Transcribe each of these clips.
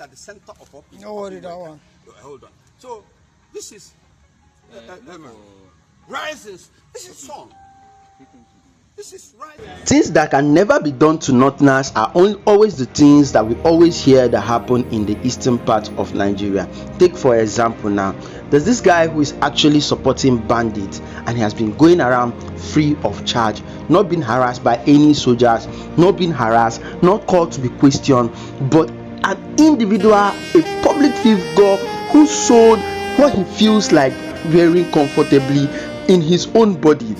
at the center of our people. No worry, that one. Hold on. So, this is rises. This is song. This is right. Things that can never be done to Northerners are always the things that we always hear that happen in the eastern part of Nigeria. Take for example now, there's this guy who is actually supporting bandits and he has been going around free of charge, not being harassed by any soldiers, not being harassed, not called to be questioned, but an individual, a public figure who sold what he feels like wearing comfortably in his own body,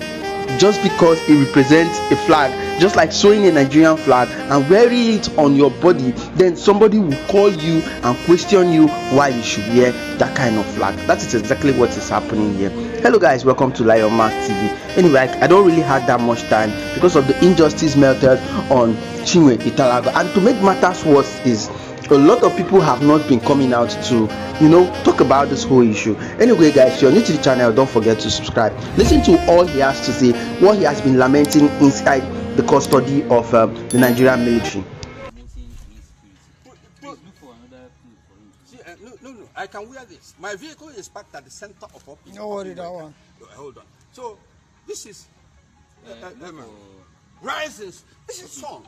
just because it represents a flag, just like sewing a Nigerian flag and wearing it on your body. Then somebody will call you and question you why you should wear that kind of flag. That is exactly what is happening here. Hello guys, welcome to Lion Mark TV. Anyway, I don't really have that much time because of the injustice melted on Chinwetalu Agu. And to make matters worse is a lot of people have not been coming out to talk about this whole issue. Anyway guys, if you're new to the channel, don't forget to subscribe. Listen to all he has to say, what he has been lamenting inside the custody of the Nigerian military. No, I can wear this. My vehicle is parked at the center of our people. No worry, that one. Hold on. So this is rises. This is song.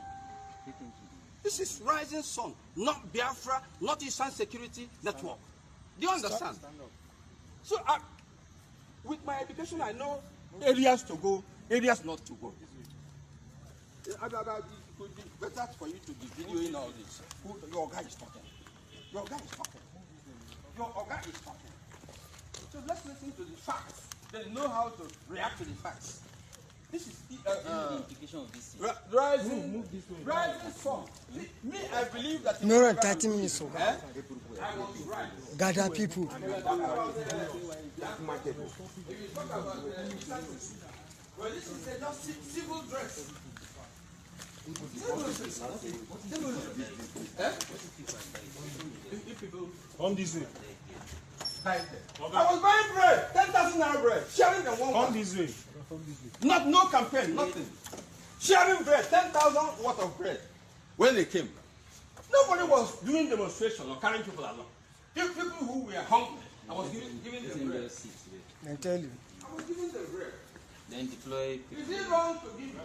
This is rising sun, not Biafra, not Eastern Security Network. Do you understand? Stand up. So, with my education, I know areas to go, areas not to go. It would be better for you to be videoing all this. Your guy is talking. Your guy is talking. Your guy is talking. So let's listen to the facts. They know how to react to the facts. This is the implication of this. Rising song. Me, I believe that. No, 30 minutes. So. I was right. Gather people. Well, this is just civil dress. Come this way. I was buying bread, 10,000 naira bread, sharing them one. Come this way. No campaign, nothing. Sharing bread, 10,000 worth of bread. When they came, nobody was doing demonstration or carrying people along. People who were hungry, I was giving them bread. I tell you. I was giving them bread. Then deploy. Is it wrong to give?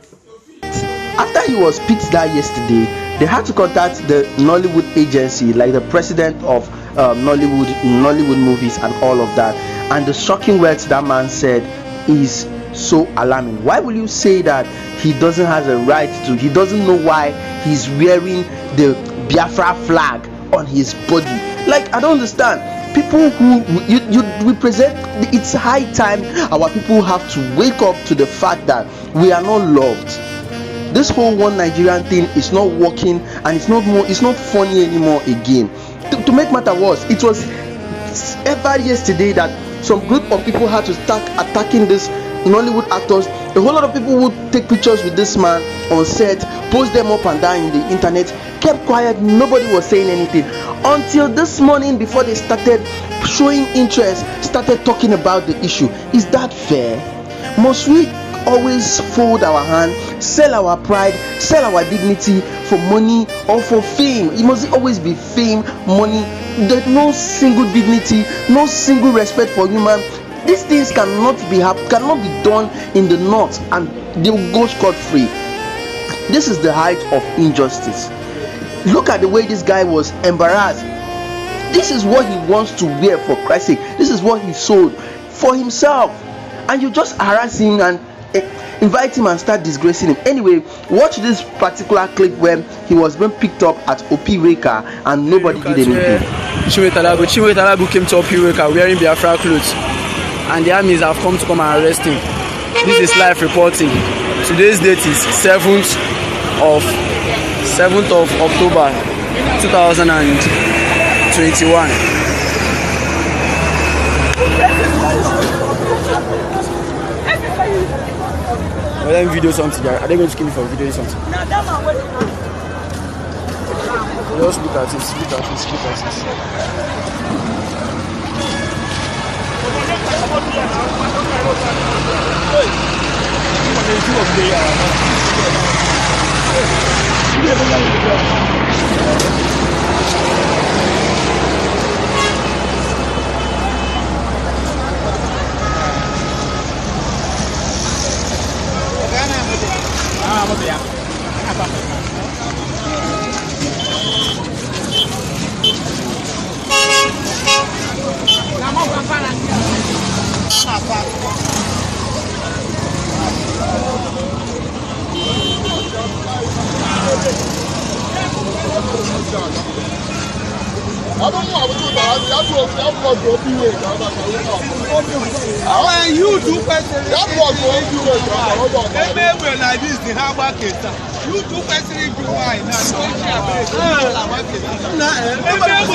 After he was picked that yesterday, they had to contact the Nollywood agency, like the president of Nollywood movies and all of that. And the shocking words that man said is so alarming. Why will you say that he doesn't have a right to? He doesn't know why he's wearing the Biafra flag on his body. Like, I don't understand. People who you represent, it's high time our people have to wake up to the fact that we are not loved. This whole one Nigerian thing is not working, and it's not funny anymore again. To make matter worse, it was ever yesterday that some group of people had to start attacking this Nollywood actors. A whole lot of people would take pictures with this man on set, post them up and down in the internet, kept quiet, nobody was saying anything until this morning before they started showing interest, started talking about the issue. Is that fair? Must we always fold our hand, sell our pride, sell our dignity for money or for fame? It must always be fame, money. There's no single dignity, no single respect for human. These things cannot be done in the north and they will go scot-free. This is the height of injustice. Look at the way this guy was embarrassed. This is what he wants to wear, for Christ's sake. This is what he sold for himself, and you just harass him and invite him and start disgracing him. Anyway, watch this particular clip where he was being picked up at Opiweka and nobody did anything. Chiwetalu Agu came to Opiweka wearing Biafra clothes, and the armies have come to come and arrest him. This is live reporting. Today's date is 7th of October 2021. Let me video something. Are they going to kill me for videoing something? Just look at this, look at this, look at this. You do question. Like this, the hard you do question if you why now.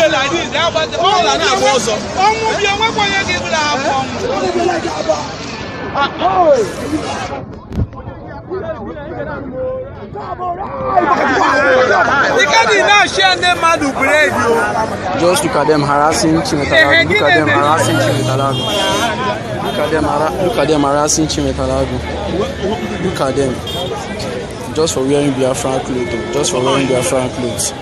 Like this, that was the all and I was. Just look at them harassing Chiwetalu. Look at them harassing Chiwetalu. Look at them harassing Chiwetalu. Look at them. Just for wearing Biafra clothes. Just for wearing Biafra clothes.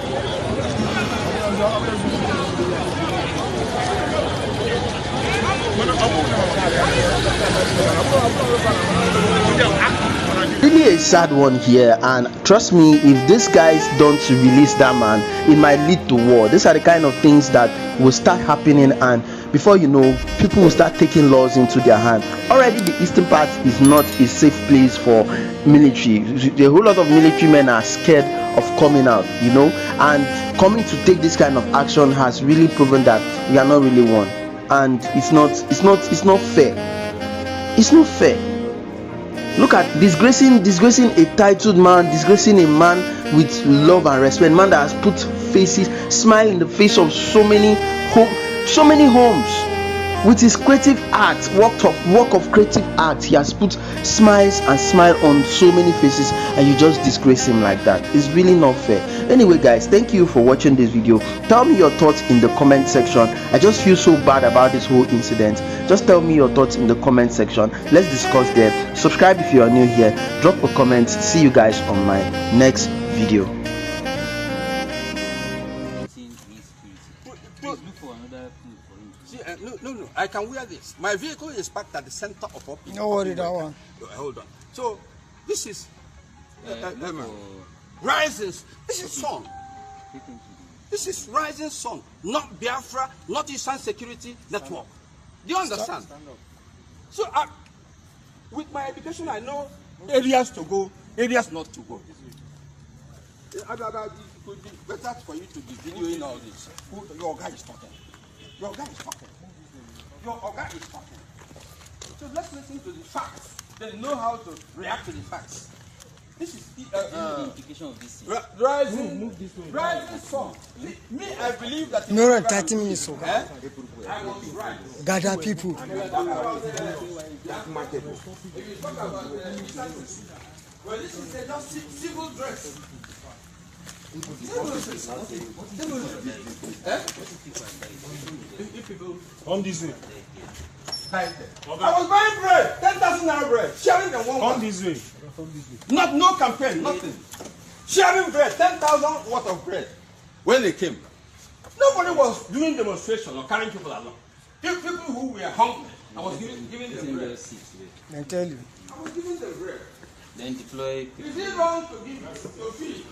Really a sad one here, and trust me, if these guys don't release that man, it might lead to war. These are the kind of things that will start happening, and before you know, people will start taking laws into their hand. Already the eastern part is not a safe place for military. A whole lot of military men are scared of coming out, you know, and coming to take this kind of action has really proven that we are not really one, and it's not fair. It's not fair. Look at disgracing a titled man, disgracing a man with love and respect, man that has put faces, smile in the face of so many homes. With his creative art, work of creative art, he has put smiles and smile on so many faces, and you just disgrace him like that. It's really not fair. Anyway guys, thank you for watching this video. Tell me your thoughts in the comment section. I just feel so bad about this whole incident. Just tell me your thoughts in the comment section. Let's discuss there. Subscribe if you are new here. Drop a comment. See you guys on my next video. No. I can wear this. My vehicle is parked at the center of our people. No worry, that one. Hold on. So this is rising. This is sun. This is rising sun, not Biafra, not Eastern Security Network. Do you understand? Stand up. So with my education, I know areas to go, areas not to go. It would be better for you to be videoing all this. Your guy is talking. Your guy is talking. Your guy is talking. So let's listen to the facts. They know how to react to the facts. This is the implication of this. Rising sun. Me, I believe that. No, 30 minutes. So. I was right. Gather people. Well, this is just civil dress. Come this way. I was buying bread, 10,000 naira bread, sharing the one. Come this way. No campaign, nothing. Sharing bread, 10,000 worth of bread. When they came, nobody was doing demonstration or carrying people along. If people who were hungry, I was giving them bread. I tell you. I was giving them bread. Then deploy. Is it wrong to give to feed?